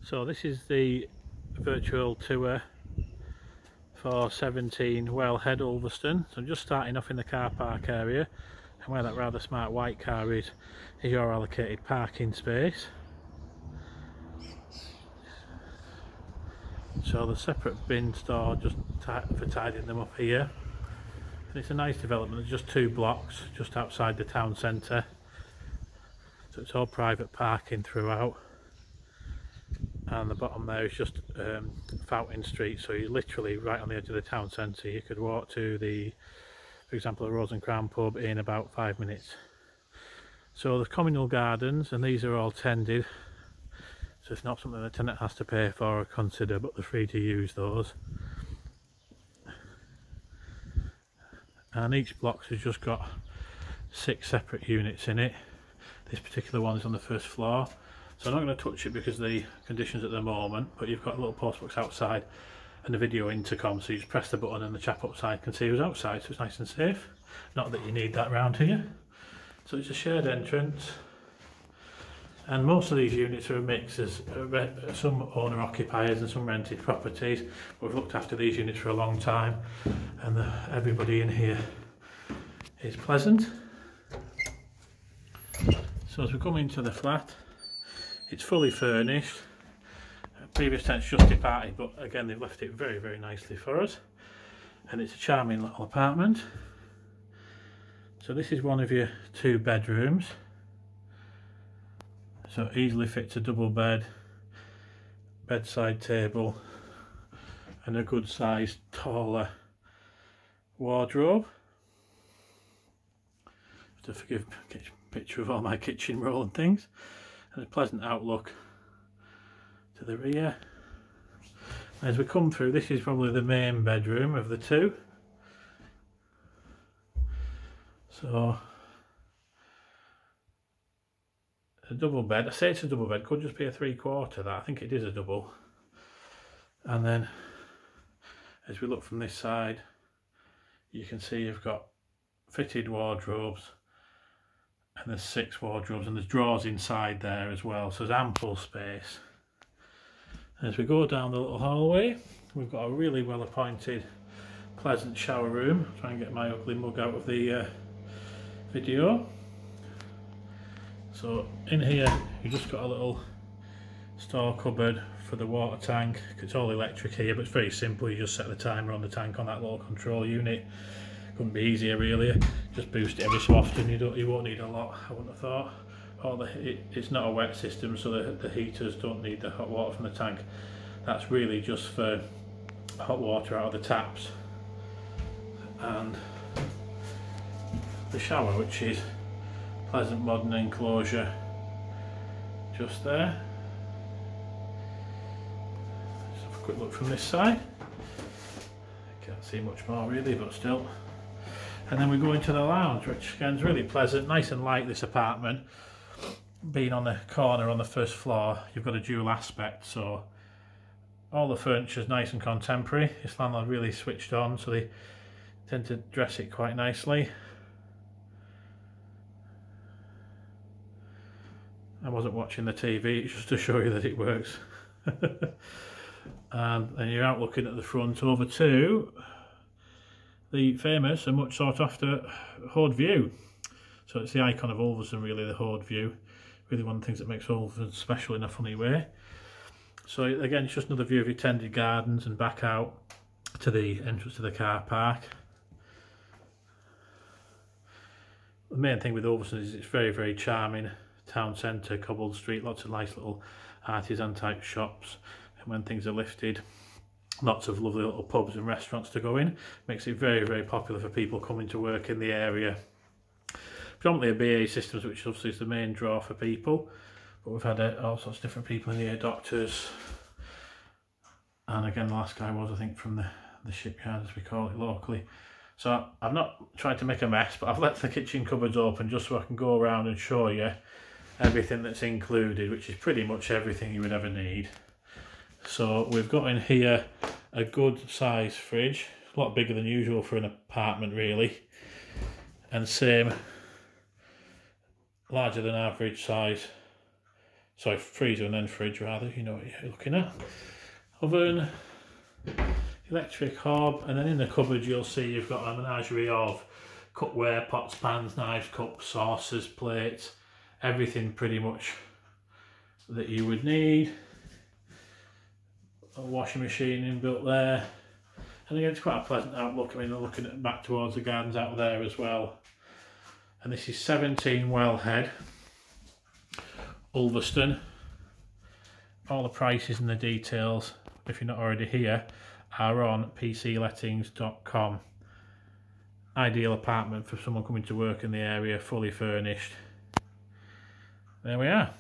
So this is the virtual tour for 17 Hoad Ulverston. So I'm just starting off in the car park area, and where that rather smart white car is your allocated parking space. So the separate bin store just for tidying them up here. And it's a nice development. There's just 2 blocks just outside the town centre, so it's all private parking throughout. And the bottom there is just Fountain Street, so you're literally right on the edge of the town centre. You could walk to for example, the Rose and Crown pub in about 5 minutes. So the communal gardens, and these are all tended, so it's not something the tenant has to pay for or consider, but they're free to use those. And each block has just got 6 separate units in it. This particular one is on the first floor, so I'm not going to touch it because of the conditions at the moment, but you've got a little postbox outside and a video intercom, so you just press the button and the chap outside can see who's outside, so it's nice and safe. Not that you need that round here. So it's a shared entrance, and most of these units are a mix. There's some owner occupiers and some rented properties, but we've looked after these units for a long time, and everybody in here is pleasant. So as we come into the flat, it's fully furnished. Previous tenants just departed, but again they've left it very, very nicely for us, and it's a charming little apartment. So this is one of your 2 bedrooms, so it easily fits a double bed, bedside table, and a good sized taller wardrobe. To forgive a picture of all my kitchen roll and things, and a pleasant outlook to the rear. As we come through, this is probably the main bedroom of the 2. So a double bed. I say it's a double bed, could just be a 3/4 that. I think it is a double. And then as we look from this side, you can see you've got fitted wardrobes, and there's 6 wardrobes, and there's drawers inside there as well, so there's ample space. As we go down the little hallway, we've got a really well appointed pleasant shower room. Try and get my ugly mug out of the video. So in here you've just got a little store cupboard for the water tank. It's all electric here, but it's very simple. You just set the timer on the tank on that little control unit. Couldn't be easier really. Just boost it every so often. You won't need a lot, I wouldn't have thought. It's not a wet system, so the heaters don't need the hot water from the tank. That's really just for hot water out of the taps. And the shower, which is pleasant modern enclosure just there. Let's have a quick look from this side. Can't see much more really, but still. And then we go into the lounge, which again is really pleasant, nice and light. This apartment, being on the corner on the first floor, you've got a dual aspect, so all the furniture is nice and contemporary. This landlord really switched on, so they tend to dress it quite nicely. I wasn't watching the TV, it's just to show you that it works. And then you're out looking at the front over to the famous and much sought after Hoad view. So it's the icon of Ulverston really, the Hoad view. Really one of the things that makes Ulverston special in a funny way. So again, it's just another view of your tended gardens, and back out to the entrance to the car park. The main thing with Ulverston is it's very, very charming town centre, cobbled street, lots of nice little artisan type shops, and when things are lifted, lots of lovely little pubs and restaurants to go in. Makes it very, very popular for people coming to work in the area. Predominantly a BA Systems, which obviously is the main draw for people, but we've had all sorts of different people in here, doctors, and again the last guy was, I think, from the shipyard, as we call it locally. So I've not tried to make a mess, but I've left the kitchen cupboards open just so I can go around and show you everything that's included, which is pretty much everything you would ever need. So we've got in here a good size fridge, a lot bigger than usual for an apartment really, and same larger than average size sorry, freezer and then fridge rather, you know what you're looking at. Oven, electric hob, and then in the cupboard you'll see you've got a menagerie of cookware, pots, pans, knives, cups, saucers, plates, everything pretty much that you would need. A washing machine inbuilt there, and again it's quite a pleasant outlook. I mean, they're looking at back towards the gardens out there as well. And this is 17 Wellhead, Ulverston. All the prices and the details, if you're not already here, are on pclettings.com. Ideal apartment for someone coming to work in the area, fully furnished. There we are.